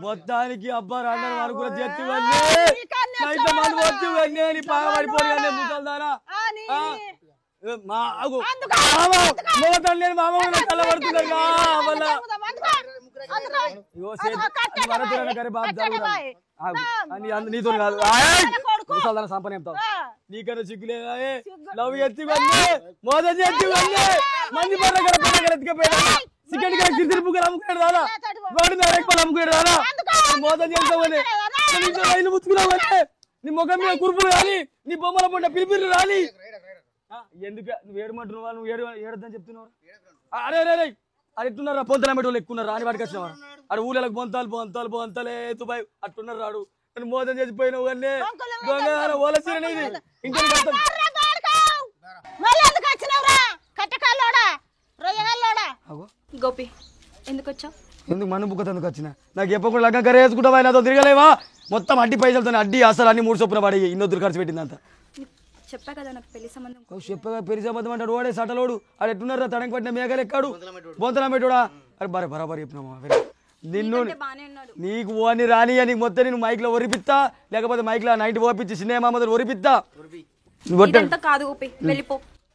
మొత్తానికి అబ్బా రాను అనుకున్న చేతి బాగా పడిపోయి ముసల్దారా నీతో కాదు ముసల్దాన సంపని చెప్తావు నీకన్నా సిగ్గులేదా లవ్ ఎత్తి మోసం చేతి మంది ఎత్తుకపోయా చికెన్ కిరిసిరి బుక్కలు అమ్ముకున్నాడు రాదా రోడ్డు మీద అమ్ముకున్నాడు రాదా మోసం చేస్తామని రైలు ముచ్చుకున్నావు నీ ముఖం మీద కురుపులు రాని నీ బొమ్మల పంట పిలిపిల్లు రాని ఎందుకు నువ్వు ఏడమంటున్నావా నువ్వు ఏడద్దని చెప్తున్నావు అరే అరే అది ఎట్టున్నారా పొంతల మెట్టు వాళ్ళు ఎక్కున్నారు రాని వాడికి వచ్చినావా అక్కడ ఊళ్ళకి పొంతాలే ఎత్తుపోయి అట్టున్నారు రాడు నేను మోసం చేసిపోయినావు కానీ ఇంకా గోపి ఎందుకు వచ్చావు? ఎందుకు మన్ను బుక్క ఎందుకు వచ్చిన నాకు చెప్పకుండా లగ్గం కర్రీ వేసుకుంటావా నాతో తిరగలేవా మొత్తం అడ్డి పైసలతో అడ్డి అసలు అన్ని 3 చొప్పున పడి ఇన్నొద్దురు ఖర్చు పెట్టిందంత చెప్పా కదా నాకు పెళ్లి సంబంధం చెప్పగా పెళ్లి సంబంధం అంటాడు ఓడే సటలోడు అది ఎట్టున్నారా తనకి పట్టిన మేఘలు ఎక్కాడు బొంతలా పెట్టుడా అరే బరాబర్ చెప్పినామా నిన్ను నీకు ఓని రాని నీకు మొత్తం నేను మైక్ లో ఒరిపిస్తా లేకపోతే మైక్ లో 90 ఓపించి సినిమా మొదలు ఒరిపిస్తా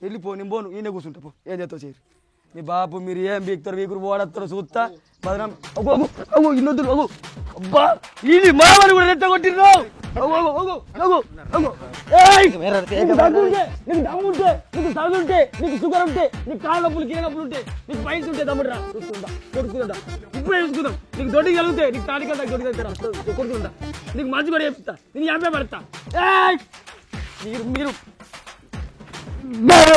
వెళ్ళిపో నేను పోను ఈయన కూర్చుంటా పో ఏం చేస్తావు చేయరు మీ బాపు మీరు ఏం బీక్తారు వీకురు ఓడతారు చూస్తా బదనం ఇన్నొద్దు అబ్బా ఇది మామని కూడా రెట్ట కొట్టిర్రు నీకు దమ్ముంటే నీకు చదువుంటే నీకు షుగర్ ఉంటే నీకు కాళ్ళ నొప్పులు కీళ్ళ నొప్పులు ఉంటే నీకు పైన్స్ ఉంటే తమ్ముడు రా చూసుకుంటా కొడుకుంటా ఇప్పుడే చూసుకుందాం నీకు దొడ్డికి కలిగితే నీకు తాటికెళ్తా దొడ్డి వెళ్తారా కొడుకుంటా నీకు మంచి కూడా చెప్తా నేను యాభై పడతా మీరు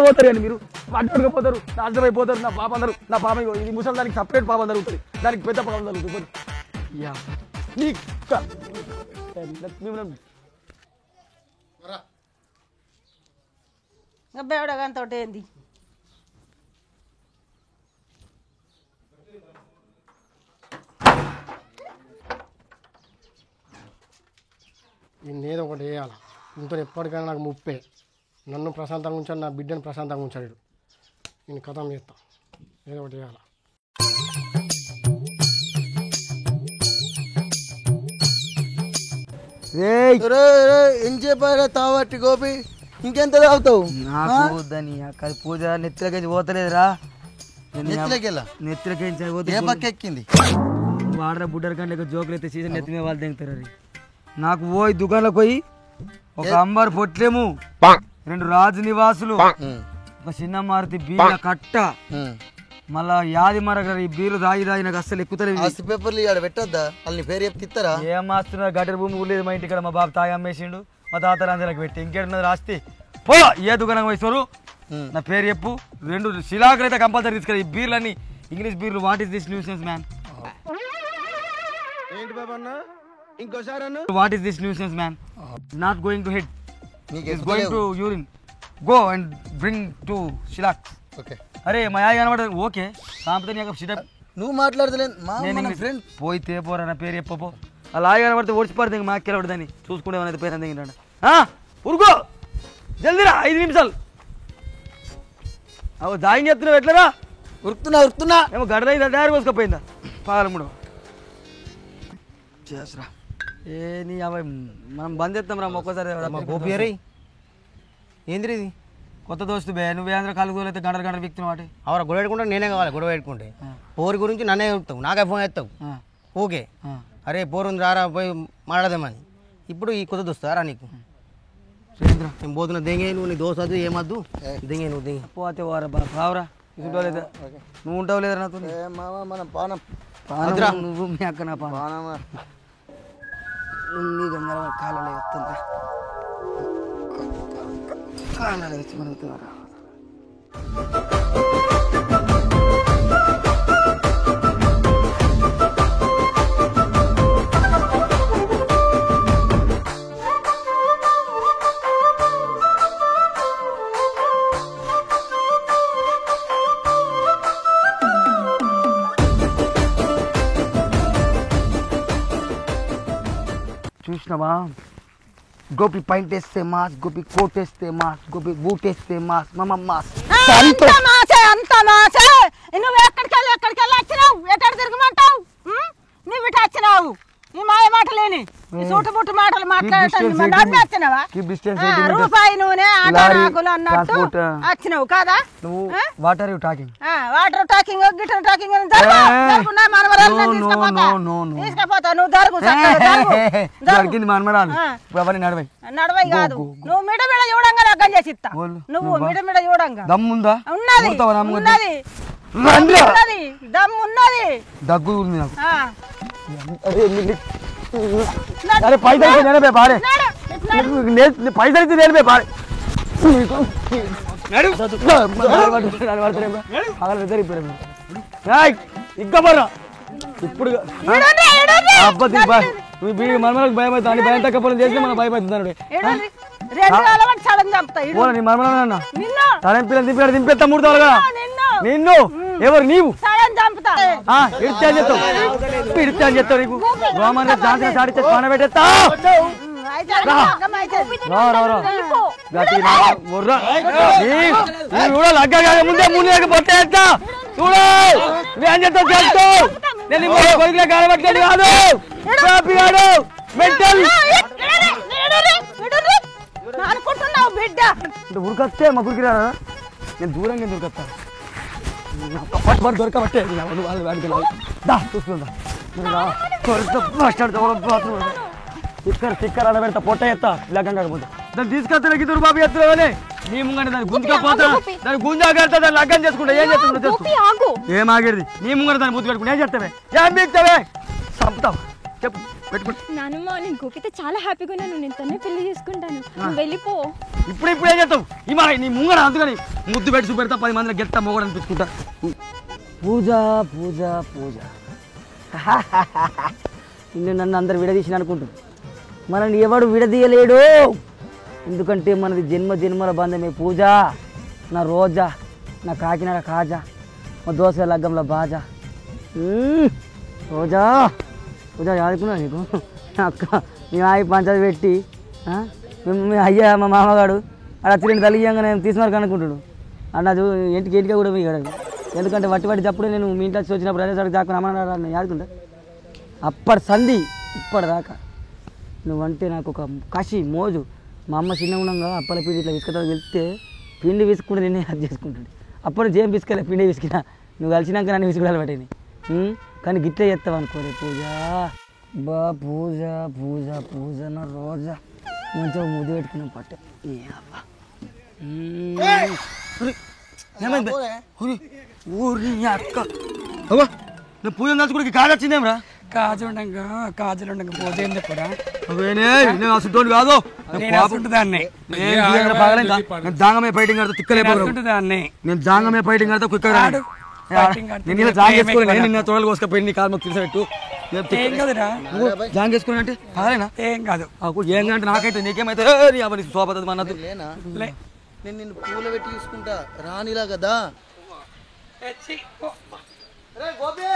పోతారు కానీ మీరు అడ్డుగా పోతారు అర్థమైపోతారు నా పాప అందరు నా పాప ఇది ముసలి దానికి సపరేట్ పాపం జరుగుతుంది దానికి పెద్ద పాపం జరుగుతుంది బేవడగాంతో ఏంది నేనేదో ఒకటి వేయాలి ఇంత ఎప్పటికైనా నాకు ముప్పే నన్ను ప్రశాంతంగా ఉంచాడు నా బిడ్డను ప్రశాంతంగా ఉంచాడు నేను కథం చేస్తా ఏదో ఒకటి చేయాలి ఏం చెప్పారా తావట్టి గోపి ఇంకెంత తాగుతావు నాకు దాని పూజ నెత్తిలకి పోతలేదురా నెత్తిలకి ఏ పక్క ఎక్కింది వాడరా బుడ్డర కంటే జోకులు అయితే సీజన్ నెత్తి మీద వాళ్ళు దిగుతారు అది నాకు పోయి దుకాణంలోకి పోయి ఒక అంబారు పొట్లేము 2 రాజు నివాసులు ఒక చిన్న మారుతి బీల కట్ట మళ్ళా యాది మరగ ఈ బీలు దాగి నాకు అస్సలు ఎక్కుతలేదు పేపర్లు పెట్టొద్దా వాళ్ళని పేరు చెప్తారా ఏం మాస్తున్నారు గడ్డల భూమి ఊళ్ళేది మా ఇంటికాడ మా బాబు తాగి అమ్మేసిండు మా తాత రంజలకు పెట్టి ఇంకేడున్నది రాస్తే పో ఏ దుకాణం వయసు నా పేరు చెప్పు 2 శిలాకులు అయితే కంపల్సరీ తీసుకెళ్ళి ఈ బీర్లన్నీ ఇంగ్లీష్ బీర్లు what is this nuisance man ఏంటి బాబా అన్న ఇంకోసారి అన్న what is this nuisance man not going to head is going to urine go and bring to శిలాక్ ఓకే అరే మా యాయ కనబడదు ఓకే సాంపతి నీకు సిటప్ నువ్వు మాట్లాడతలేదు ఫ్రెండ్ పోయితే పోరా నా పేరు చెప్పపో అలా ఆయ కనబడితే ఓడిచి పడితే మాకు కెలబడదని చూసుకునేవనైతే పేరు అందింటాడు ఉరుకో జల్దీరా 5 నిమిషాలు అవు దాయింగ్ ఎత్తున్నావు ఎట్లరా ఉరుకుతున్నా ఏమో గడలైందా డైరీ కోసుకపోయిందా పాలముడు చేసరా ఏ నీ అవి మనం బంద్ చేస్తాం రా ఒక్కసారి ఏంద్రీ ఇది కొత్త దోస్తు బే నువ్వు ఏంద్ర కలుగులు అయితే గంటలు వ్యక్తులు వాటి అవరా గొడవ పెట్టుకుంటే నేనే కావాలి గొడవ పెట్టుకుంటే పోరి గురించి నన్నే చెప్తావు నాకే ఫోన్ చేస్తావు ఓకే అరే పోరుంది రారా పోయి మాట్లాడదామని ఇప్పుడు ఈ కొత్త దోస్తారా నీకు నేను పోతున్నా దెంగే నువ్వు నీ దోశ వద్దు ఏమద్దు దెంగే నువ్వు దెంగే పోతే వారా బావరా ఇసుంటావు లేదా నువ్వు ఉంటావు లేదా నాతో మన పానం నువ్వు మీ అక్క నా పానం నీ గంగర కాలలో ఎత్తుందా కాలలో ఎత్తి మనవుతారా చూసినావా గోపి పైంట్ వేస్తే మాస్ గోపి కోట్ వేస్తే మాస్ గోపి బూట్ వేస్తే మాస్ మమ్మ మాస్ అంత మాసే నువ్వు ఎక్కడికి వెళ్ళి వచ్చినావు ఎక్కడ తిరగమంటావు నువ్వు ఇటు వచ్చినావు ఈ మాయ మాటలేని సూటుబుట్టు మాటలు మాట్లాడుతున్నావా రూపాయి నూనె ఆటోలు అన్నట్టు వచ్చినావు కాదా నువ్వు what are you talking water talking గిటర్ టాకింగ్ తీసుకపోతా నువ్వు దొరికింది మనమరాలు అవన్నీ నడవై నడవై కాదు నువ్వు మిడ మిడ చూడంగా లగ్గం చేసి ఇస్తా నువ్వు మిడ మిడ చూడంగా దమ్ముందా ఉన్నది దమ్మున్నది దగ్గు ఉంది నాకు అరే పైసలు నేనే పాడే పైసలు నేనే పాడే ఇంకా మరా ఇప్పుడు మనమలకు భయం అవుతుంది అని భయం తక్కువ చేస్తే మనం భయం అవుతుంది మనమన్నా తన పిల్లలు దింపాడు దింపేస్తా మూడు తాలు కదా నిన్ను ఎవరు నీవు ఇడితే అని చెప్తావు నీకు రోమన్ ఝాన్సీ సాడితే పన పెట్టేస్తా ముందే ముందు పొట్టేస్తా చూడు ఏం చెప్తావు చెప్తావు నేను కొడుకులే కాలబట్టేది కాదు కాదు మెంటల్ ఉరికొస్తే మా గురికి రా నేను దూరంగా దొరికొస్తా పట్టు దొరకబట్టే చూస్తుందా స్టిక్కర్ స్టిక్కర్ అలా పెడతా పొట్ట ఎత్తా లేక కాకపోతే దాన్ని తీసుకొస్తా ఇద్దరు బాబు ఎత్తులోనే నీ ముంగంటే దాన్ని గుంజుకపోతా దాన్ని గుంజాకెళ్తా దాన్ని లగ్గం చేసుకుంటా ఏం చేస్తున్నా ఏం ఆగేది నీ ముంగంటే దాన్ని బుద్ధి పెట్టుకుంటా ఏం చెప్తావే ఏం బీక్తావే చంపుతావు చెప్పు పెట్టుకుంటా నానమ్మ నేను గోపితో చాలా హ్యాపీగా ఉన్నాను నేను తన్నే పెళ్లి చేసుకుంటాను నువ్వు వెళ్ళిపో ఇప్పుడు ఏం చేస్తావు ఈ మా నీ ముంగడ అందుకని ముద్దు పెట్టి చూపెడతా 10 మందిని గెత్తా మొగడు అనిపించుకుంటా పూజ పూజ పూజ నిన్ను నన్ను అందరు విడదీసిన అనుకుంటారు మనల్ని ఎవడు విడదీయలేడు ఎందుకంటే మనది జన్మ జన్మల బంధమే పూజ నా రోజా నా కాకినాడ కాజా మా దోశ లగ్గంలో బాజా రోజా పూజ ఆడుకున్నా నీకు అక్క మీ ఆయి పంచాయతీ పెట్టి మీ అయ్యా మా మామగాడు అక్కడ తిరిగి తల్లియంగా నేను తీసుకున్నారు అనుకుంటాడు అన్నది ఇంటికి కూడా మీ ఎందుకంటే వట్టి తప్పుడు నేను మీ ఇంట్లో వచ్చినప్పుడు అదే సరికి దాకా అమ్మని ఆడుకుంటా అప్పటి సంధి ఇప్పటిదాకా నువ్వంటే నాకు ఒక కసి మోజు మా అమ్మ చిన్న ఉండగా అప్పల పిండి ఇట్లా విసుకతో వెళ్తే పిండి విసుకుంటే నేనే అది చేసుకుంటాడు అప్పుడు ఏం విసుకలే పిండి విసికినా నువ్వు కలిసినాక నన్ను విసుకుడాలు పట్టినాయి కానీ గిట్లే చేస్తావు అనుకోలే పూజ బా పూజ పూజ పూజ నా రోజా మంచిగా ముద్దు పెట్టుకున్నాం పట్టే ఊరి అక్క నేను పూజ దాచుకోవడానికి కాదు వచ్చిందేమ్రా కాజులుండగా పూజ ఏంది కూడా నేను అసలు కాదు జాంగమే ఫైటింగ్ ఆడతా తిక్కలేదాన్ని నేను జాంగమే ఫైటింగ్ ఆడతా కుక్క నేను ఇలా జాంగ్ చేసుకోవాలి నిన్న తోడలు కోసుకపోయి నీ కాలు తీసిపెట్టు జాంగ్ చేసుకోవాలి అంటే కాదేనా ఏం కాదు ఏం అంటే నాకైతే నీకేమైతే శోభత అన్నది నేను నిన్ను పూల పెట్టి తీసుకుంటా రానిలా కదా గోపి